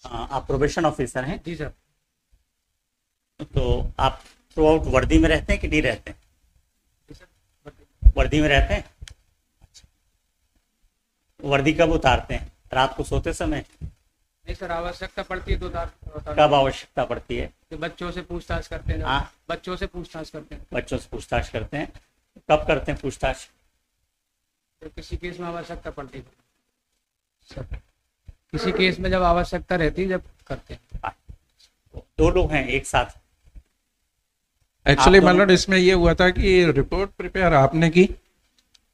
आप probation officer हैं? जी sir. तो आप थ्रू आउट वर्दी में रहते हैं कि नहीं रहते हैं? जी सर। वर्दी में रहते हैं। वर्दी कब उतारते हैं? रात को सोते समय? नहीं सर, आवश्यकता पड़ती है तो कब आवश्यकता पड़ती है? तो बच्चों से पूछताछ करते हैं। हाँ, बच्चों से पूछताछ करते हैं। बच्चों से पूछताछ करते हैं। कब करते हैं पूछताछ? तो किसी केस में आवश्यकता पड़ती है सर, किसी केस में जब आवश्यकता रहती है जब करते हैं। दो लोग हैं एक साथ? एक्चुअली मतलब इसमें ये हुआ था कि रिपोर्ट प्रिपेयर आपने की,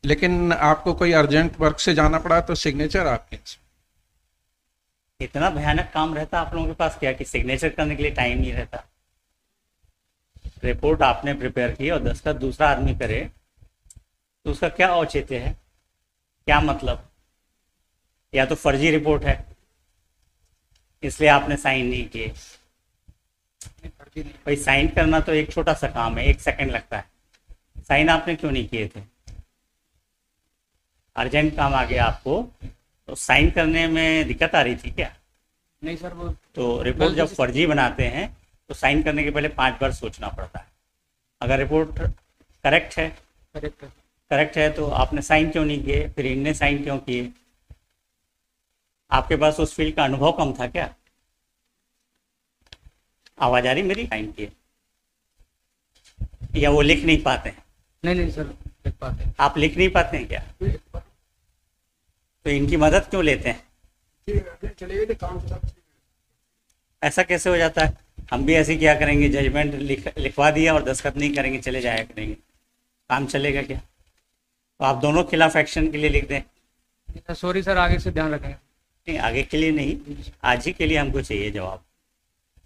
लेकिन आपको कोई अर्जेंट वर्क से जाना पड़ा तो सिग्नेचर आपके। इतना भयानक काम रहता आप लोगों के पास क्या कि सिग्नेचर करने के लिए टाइम नहीं रहता? रिपोर्ट आपने प्रिपेयर की और दस्तखत दूसरा आदमी करे तो उसका क्या औचित्य है? क्या मतलब? या तो फर्जी रिपोर्ट है इसलिए आपने साइन नहीं किए। भाई साइन करना तो एक छोटा सा काम है, 1 सेकंड लगता है। साइन आपने क्यों नहीं किए थे? अर्जेंट काम आ गया आपको तो साइन करने में दिक्कत आ रही थी क्या? नहीं सर, वो तो रिपोर्ट जब फर्जी बनाते हैं तो साइन करने के पहले 5 बार सोचना पड़ता है। अगर रिपोर्ट करेक्ट है, करेक्ट है तो आपने साइन क्यों नहीं किए? फिर इनने साइन क्यों किए? आपके पास उस फील्ड का अनुभव कम था क्या? आवाज आ रही मेरी? साइन किए या वो लिख नहीं पाते हैं? नहीं सर, लिख पाते हैं। आप लिख नहीं पाते हैं क्या? तो इनकी मदद क्यों लेते हैं? ऐसा कैसे हो जाता है? हम भी ऐसे क्या करेंगे, जजमेंट लिखवा दिया और दस्तखत नहीं करेंगे, चले जाया करेंगे, काम चलेगा क्या? तो आप दोनों खिलाफ एक्शन के लिए लिख दें। सॉरी सर, आगे से ध्यान रखेंगे। नहीं, आगे के लिए नहीं, आज ही के लिए हमको चाहिए जवाब।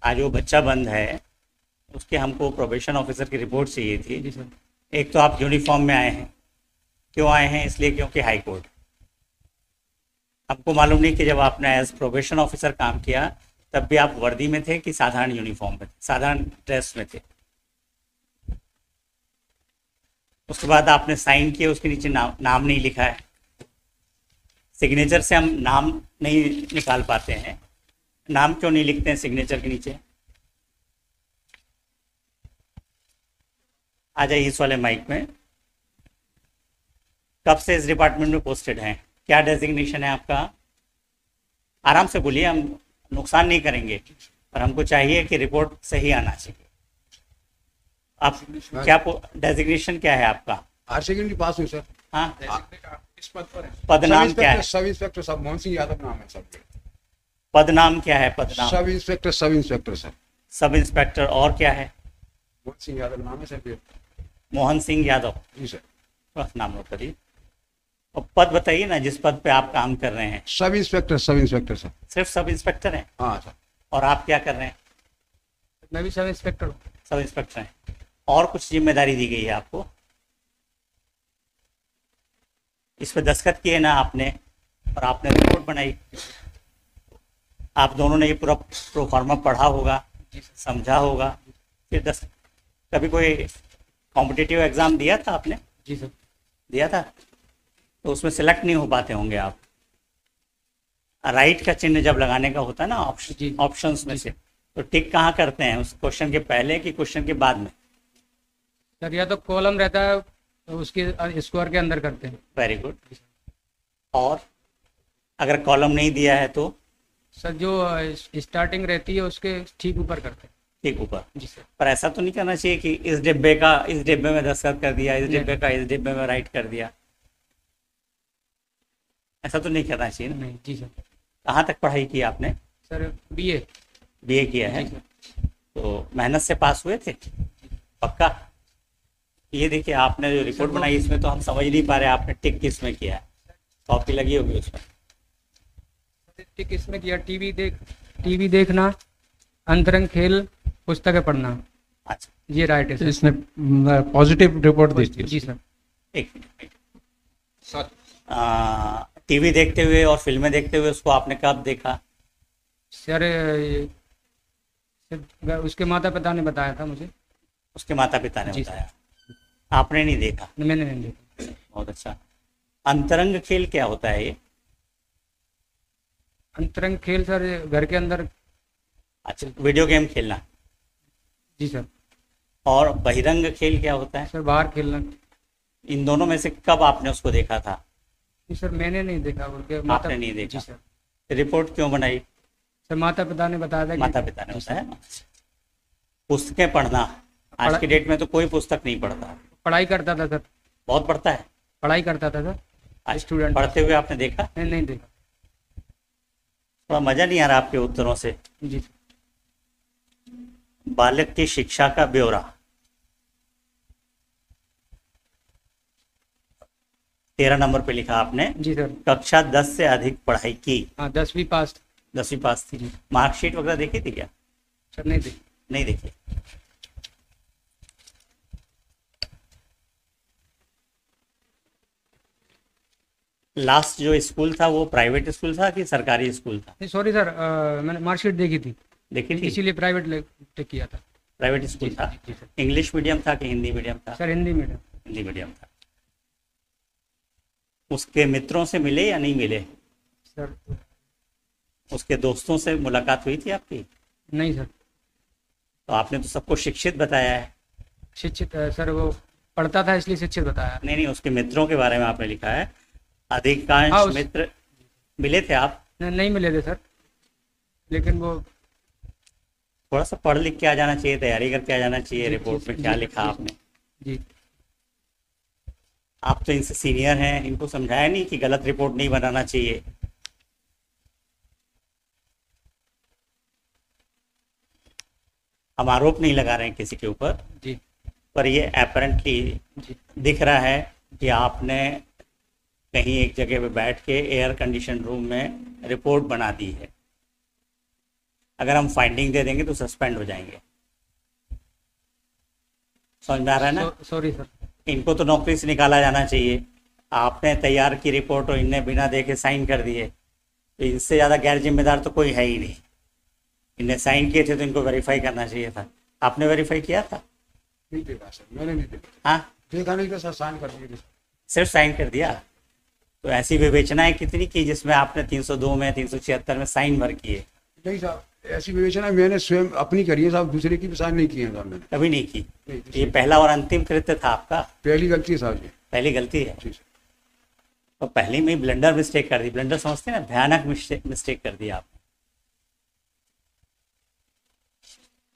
आज वो बच्चा बंद है, उसके हमको प्रोबेशन ऑफिसर की रिपोर्ट चाहिए थी। जी सर। एक तो आप यूनिफॉर्म में आए हैं, क्यों आए हैं? इसलिए क्योंकि हाई कोर्ट। आपको मालूम नहीं कि जब आपने एज प्रोबेशन ऑफिसर काम किया तब भी आप वर्दी में थे कि साधारण यूनिफॉर्म में थे, साधारण ड्रेस में थे? उसके बाद आपने साइन किए, उसके नीचे नाम नहीं लिखा है। सिग्नेचर से हम नाम नहीं निकाल पाते हैं। नाम क्यों नहीं लिखते हैं सिग्नेचर के नीचे? आ जाइए इस वाले माइक में। कब से इस डिपार्टमेंट में पोस्टेड हैं? क्या डेजिग्नेशन है आपका? आराम से बोलिए, हम नुकसान नहीं करेंगे, पर हमको चाहिए कि रिपोर्ट सही आना चाहिए। आप क्या डेजिग्नेशन क्या है आपका? हायर सेकेंडरी पास हूँ सर। हाँ, इस पद पर है। पद नाम क्या है? सब इंस्पेक्टर साहब, मोहन सिंह यादव नाम है सर। पद नाम क्या है? पद नाम sub inspector sir. Sub inspector. और क्या है? मोहन सिंह यादव नाम है सर। मोहन सिंह यादव। जी सर। बस नाम नोट करिए और पद बताइए ना जिस पद पे आप काम कर रहे हैं। Sub inspector sir. सिर्फ सब इंस्पेक्टर हैं? हाँ सर। और आप क्या कर रहे हैं? मैं भी सब इंस्पेक्टर हूँ। सब इंस्पेक्टर हैं। और कुछ जिम्मेदारी दी गई है आपको? इस पे दस्तखत किए ना आपने, और आपने रिपोर्ट बनाई। आप दोनों ने ये पूरा प्रोफार्मा पढ़ा होगा, समझा होगा। फिर कभी कोई कॉम्पिटिटिव एग्जाम दिया था आपने? जी सर। दिया था, तो उसमें सेलेक्ट नहीं हो पाते होंगे आप। राइट का चिन्ह जब लगाने का होता है ना ऑप्शंस में से, तो टिक कहाँ करते हैं? उस क्वेश्चन के पहले कि क्वेश्चन के बाद में? सर या तो कॉलम रहता है तो उसके स्क्वायर के अंदर करते हैं। Very good. और अगर कॉलम नहीं दिया है तो? सर जो स्टार्टिंग रहती है उसके ठीक ऊपर करते हैं। ठीक ऊपर। जी सर। पर ऐसा तो नहीं करना चाहिए कि इस डिब्बे में दस्तखत कर दिया, इस डिब्बे का इस डिब्बे में राइट कर दिया। ऐसा तो नहीं करना चाहिए ना? नहीं। जी सर। कहाँ तक पढ़ाई की आपने? Sir BA. बीए किया है? तो मेहनत से पास हुए थे पक्का? ये देखिए, आपने जो रिपोर्ट बनाई इसमें तो हम समझ नहीं पा रहे आपने टिक किस में किया है। कॉपी लगी होगी उसमें। टिक इसमें किया, टीवी देखना, अंतरंग खेल, पुस्तकें पढ़ना। अच्छा, ये राइट है सर। इसने पॉजिटिव रिपोर्ट दी थी। जी सर। एक मिनट सर, टीवी देखते हुए और फिल्में देखते हुए उसको आपने कब देखा? सर उसके माता पिता ने बताया था मुझे। उसके माता पिता ने बताया, आपने नहीं देखा? मैंने नहीं देखा। बहुत अच्छा। अंतरंग खेल क्या होता है ये? अंतरंग खेल सर घर के अंदर। अच्छा, वीडियो गेम खेलना। जी सर। और बहिरंग खेल क्या होता है? सर बाहर खेलना। इन दोनों में से कब आपने उसको देखा था? जी सर, मैंने नहीं देखा, उनके आपने नहीं देखा? जी सर। रिपोर्ट क्यों बनाई? सर माता पिता ने बताया था कि माता पिता ने बताया। पुस्तकें पढ़ना, आज की डेट में तो कोई पुस्तक नहीं पढ़ता। पढ़ाई करता था सर। बहुत पढ़ता है? पढ़ाई करता था सर। अच्छा, स्टूडेंट पढ़ते हुए आपने देखा? नहीं देखा। थोड़ा मजा नहीं आ रहा आपके उत्तरों से। जी सर। बालक की शिक्षा का ब्यौरा, 13 नंबर पे लिखा आपने। जी सर। कक्षा 10 से अधिक पढ़ाई की। हाँ, 10वीं पास। 10वीं पास थी। मार्कशीट वगैरह देखी थी क्या? सर नहीं देखी। नहीं देखी। लास्ट जो स्कूल था वो प्राइवेट स्कूल था कि सरकारी स्कूल था? नहीं सॉरी सर, मैंने मार्कशीट देखी थी, देखी थी? इसीलिए प्राइवेट किया था। प्राइवेट स्कूल था? जी सर। इंग्लिश मीडियम था कि हिंदी मीडियम था? Sir Hindi medium. Hindi medium था। उसके मित्रों से मिले या नहीं मिले? सर उसके दोस्तों से मुलाकात हुई थी आपकी? नहीं सर। तो आपने तो सबको शिक्षित बताया है। शिक्षित सर, वो पढ़ता था इसलिए शिक्षित बताया। नहीं, उसके मित्रों के बारे में आपने लिखा है। अधिकांश हाँ, मित्र मिले थे आप? नहीं मिले थे सर, लेकिन वो थोड़ा सा पढ़ लिख के आ जाना चाहिए, तैयारी करके आ जाना चाहिए। रिपोर्ट में क्या लिखा आपने? जी। आप तो इनसे सीनियर हैं, इनको समझाया नहीं कि गलत रिपोर्ट नहीं बनाना चाहिए? हम आरोप नहीं लगा रहे हैं किसी के ऊपर, जी पर ये अपरेंटली जी दिख रहा है कि आपने कहीं एक जगह पे बैठ के एयर कंडीशन रूम में रिपोर्ट बना दी है। अगर हम फाइंडिंग दे देंगे तो सस्पेंड हो जाएंगे। समझ में आ रहा है ना? Sorry sir. इनको तो नौकरी से निकाला जाना चाहिए। आपने तैयार की रिपोर्ट और इनने बिना देखे साइन कर दिए, तो इनसे ज़्यादा गैर जिम्मेदार तो कोई है ही नहीं। इनने साइन किए थे तो इनको वेरीफाई करना चाहिए था। आपने वेरीफाई किया था? नहीं देखा सर, मैंने नहीं देखा। हाँ, देखा नहीं तो सर साइन कर दिए। सिर्फ साइन कर दिया। तो ऐसी विवेचनाएं कितनी की जिसमें आपने 302 में 376 में साइन भर किए? नहीं साहब, ऐसी विवेचना मैंने स्वयं अपनी करी है साहब, दूसरे की भी साइन नहीं किए हैं साहब मैंने। कभी नहीं की? नहीं, ये पहला और अंतिम कृत्य था आपका? पहली गलती है साहब जी। पहली गलती है? जी सर। तो पहले में ब्लंडर मिस्टेक कर दी। ब्लंडर समझते हैं ना, भयानक मिस्टेक कर दिया आपने।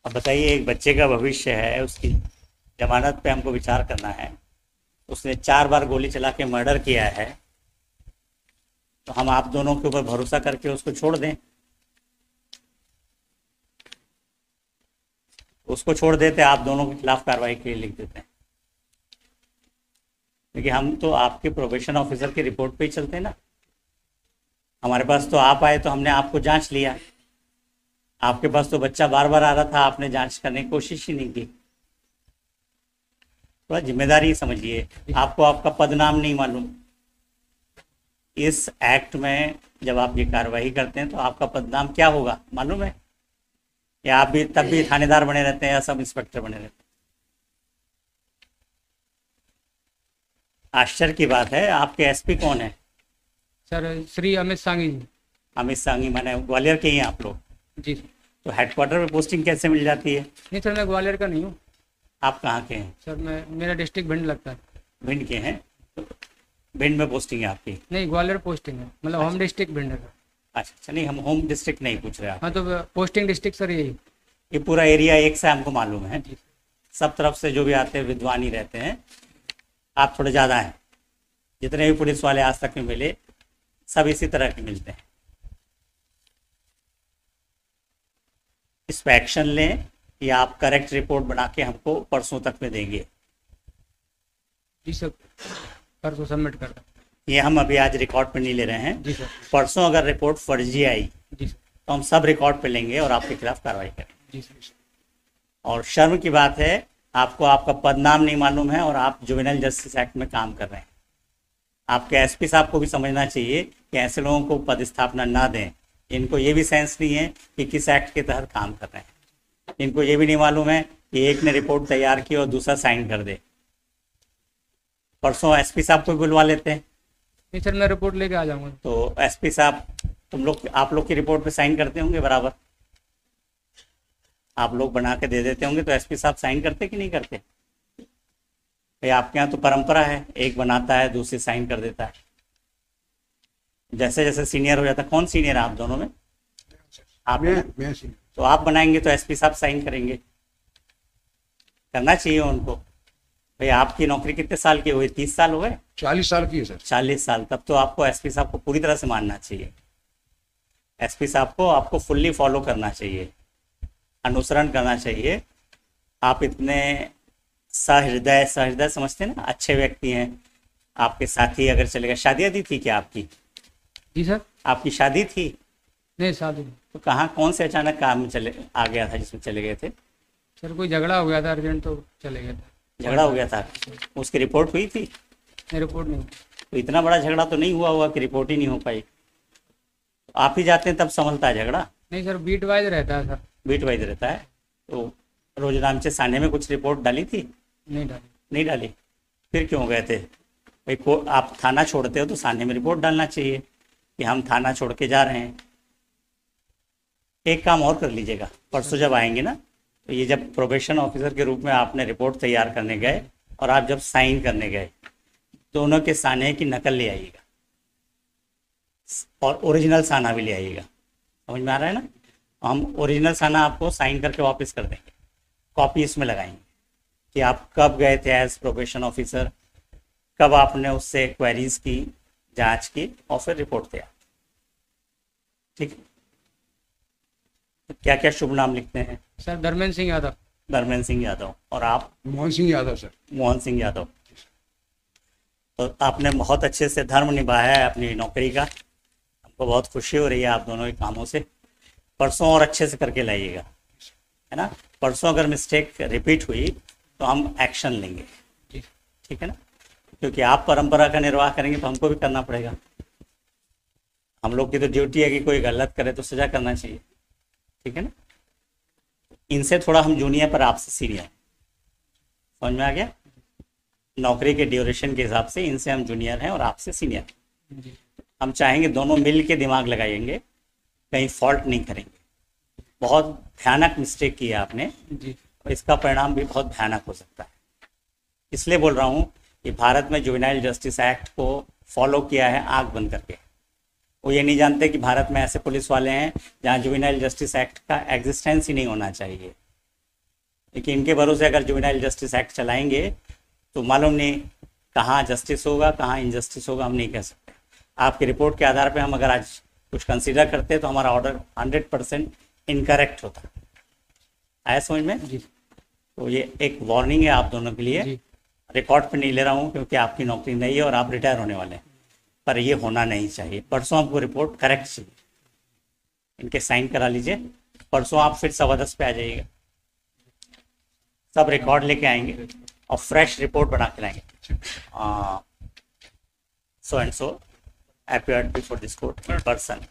अब बताइए, एक बच्चे का भविष्य है, उसकी जमानत पे हमको विचार करना है। उसने 4 बार गोली चला के मर्डर किया है, तो हम आप दोनों के ऊपर भरोसा करके उसको छोड़ दें? उसको छोड़ देते, आप दोनों के खिलाफ कार्रवाई के लिए लिख देते हैं। क्योंकि हम तो आपके प्रोबेशन ऑफिसर की रिपोर्ट पे ही चलते हैं ना। हमारे पास तो आप आए तो हमने आपको जांच लिया। आपके पास तो बच्चा बार बार आ रहा था, आपने जांच करने की कोशिश ही नहीं की। थोड़ा जिम्मेदारी समझिए। आपको आपका पदनाम नहीं मालूम। इस एक्ट में जब आप ये कार्रवाई करते हैं तो आपका पदनाम क्या होगा मालूम है? या आप भी तब भी थानेदार बने रहते हैं या सब इंस्पेक्टर बने रहते हैं? आश्चर्य की बात है, आपके एसपी कौन है? सर श्री अमित सांगी जी। अमित सांगी माने ग्वालियर के ही हैं आप लोग? जी। तो हेडक्वार्टर में पोस्टिंग कैसे मिल जाती है? नहीं सर, मैं ग्वालियर का नहीं हूँ। आप कहाँ के हैं? सर मेरा डिस्ट्रिक्ट भिंड लगता है। भिंड के हैं? तो भिंड में पोस्टिंग है आपकी? नहीं, ग्वालियर पोस्टिंग है, मतलब होम डिस्ट्रिक्ट भिंड है। अच्छा, नहीं, हम होम डिस्ट्रिक्ट नहीं पूछ रहे आप। हाँ, तो पोस्टिंग डिस्ट्रिक्ट सर यही। ये पूरा एरिया एक से हमको मालूम है। सब तरफ से जो भी आते हैं विद्वान ही रहते हैं। आप थोड़े ज़्यादा हैं। जितने भी पुलिस वाले आज तक में मिले सब इसी तरह के मिलते हैं। इस पर एक्शन लें या आप करेक्ट रिपोर्ट बना के हमको परसों तक में देंगे? जी सर, परसों सबमिट कर दें। ये हम अभी आज रिकॉर्ड पे नहीं ले रहे हैं। जी सर। परसों अगर रिपोर्ट फर्जी आई जी सर। तो हम सब रिकॉर्ड पे लेंगे और आपके खिलाफ कार्रवाई करेंगे। जी सर। और शर्म की बात है, आपको आपका पदनाम नहीं मालूम है और आप जुवेनाइल जस्टिस एक्ट में काम कर रहे हैं। आपके एसपी साहब को भी समझना चाहिए कि ऐसे लोगों को पदस्थापना ना दें। इनको ये भी सेंस नहीं है कि किस एक्ट के तहत काम कर रहे हैं। इनको ये भी नहीं मालूम है कि एक ने रिपोर्ट तैयार की और दूसरा साइन कर दे। परसों एसपी साहब को बुलवा लेते हैं। नहीं सर, मैं रिपोर्ट लेके आ जाऊँगा। तो एसपी साहब आप लोग की रिपोर्ट पे साइन करते होंगे बराबर, आप लोग बना के दे देते होंगे, तो एसपी साहब साइन करते कि नहीं करते? भाई आपके यहाँ तो परंपरा है, एक बनाता है दूसरी साइन कर देता है। जैसे जैसे सीनियर हो जाता है, कौन सीनियर है आप दोनों में? आप मैं सी- तो आप बनाएंगे तो एसपी साहब साइन करेंगे, करना चाहिए उनको। भाई आपकी नौकरी कितने साल की हुई? 30 साल हो गए? 40 साल की है सर। 40 साल, तब तो आपको एसपी साहब को पूरी तरह से मानना चाहिए। एसपी साहब को आपको फुल्ली फॉलो करना चाहिए, अनुसरण करना चाहिए। आप इतने सहृदय समझते हैं ना, अच्छे व्यक्ति हैं। आपके साथी अगर चले गए, शादी आदि थी क्या आपकी? जी सर। आपकी शादी थी? नहीं शादी नहीं। तो कहाँ, कौन से अचानक काम में चले आ गया था जिसमें चले गए थे? सर कोई झगड़ा हो गया था अर्जेंट, तो चले गए थे। झगड़ा हो गया था, उसकी रिपोर्ट हुई थी? नहीं रिपोर्ट नहीं। तो इतना बड़ा झगड़ा तो नहीं हुआ होगा कि रिपोर्ट ही नहीं हो पाई। आप ही जाते हैं तब संभलता है झगड़ा? नहीं सर, बीट वाइज रहता है सर। बीट वाइज रहता है। तो रोजनामचे थाने में कुछ रिपोर्ट डाली थी? नहीं डाली। नहीं डाली? फिर क्यों गए थे? भाई को आप थाना छोड़ते हो तो थाने में रिपोर्ट डालना चाहिए कि हम थाना छोड़ के जा रहे हैं। एक काम और कर लीजिएगा, परसों जब आएंगे ना, तो ये जब प्रोबेशन ऑफिसर के रूप में आपने रिपोर्ट तैयार करने गए और आप जब साइन करने गए, दोनों के साने की नकल ले आइएगा और ओरिजिनल साना भी ले आइएगा। समझ में आ रहा है ना? हम ओरिजिनल साना आपको साइन करके वापस कर देंगे, कॉपी इसमें लगाएंगे कि आप कब गए थे एज प्रोबेशन ऑफिसर, कब आपने उससे क्वेरीज की, जांच की और फिर रिपोर्ट तैयार। ठीक है? क्या क्या शुभ नाम लिखते हैं? सर धर्मेंद्र सिंह यादव। धर्मेंद्र सिंह यादव। और आप? मोहन सिंह यादव सर। मोहन सिंह यादव। तो आपने बहुत अच्छे से धर्म निभाया है अपनी नौकरी का, हमको बहुत खुशी हो रही है आप दोनों के कामों से। परसों और अच्छे से करके लाइएगा, है ना? परसों अगर मिस्टेक रिपीट हुई तो हम एक्शन लेंगे, ठीक है ना? क्योंकि आप परंपरा का निर्वाह करेंगे तो हमको भी करना पड़ेगा। हम लोग की तो ड्यूटी है कि कोई गलत करे तो सजा करना चाहिए, ठीक है ना? इनसे थोड़ा हम जूनियर पर आपसे सीनियर, समझ में आ गया? नौकरी के ड्यूरेशन के हिसाब से इनसे हम जूनियर हैं और आपसे सीनियर। हम चाहेंगे दोनों मिल के दिमाग लगाएंगे, कहीं फॉल्ट नहीं करेंगे। बहुत भयानक मिस्टेक की है आपने जी। और इसका परिणाम भी बहुत भयानक हो सकता है। इसलिए बोल रहा हूँ कि भारत में जुवेनाइल जस्टिस एक्ट को फॉलो किया है आंख बंद करके। वो ये नहीं जानते कि भारत में ऐसे पुलिस वाले हैं जहाँ जुवेनाइल जस्टिस एक्ट का एग्जिस्टेंस ही नहीं होना चाहिए। लेकिन इनके भरोसे अगर जुवेनाइल जस्टिस एक्ट चलाएंगे तो मालूम नहीं कहाँ जस्टिस होगा, कहाँ इनजस्टिस होगा, हम नहीं कह सकते। आपकी रिपोर्ट के आधार पर हम अगर आज कुछ कंसीडर करते तो हमारा ऑर्डर 100% इनकरेक्ट होता। आया समझ में? जी। तो ये एक वार्निंग है आप दोनों के लिए। जी। रिकॉर्ड पे नहीं ले रहा हूँ क्योंकि आपकी नौकरी नहीं है और आप रिटायर होने वाले हैं, पर ये होना नहीं चाहिए। परसों आपको रिपोर्ट करेक्ट चाहिए, इनके साइन करा लीजिए। परसों आप फिर 10:15 पे आ जाइएगा, सब रिकॉर्ड लेके आएंगे और फ्रेश रिपोर्ट बना के लाएंगे। So and so appeared before this court in person.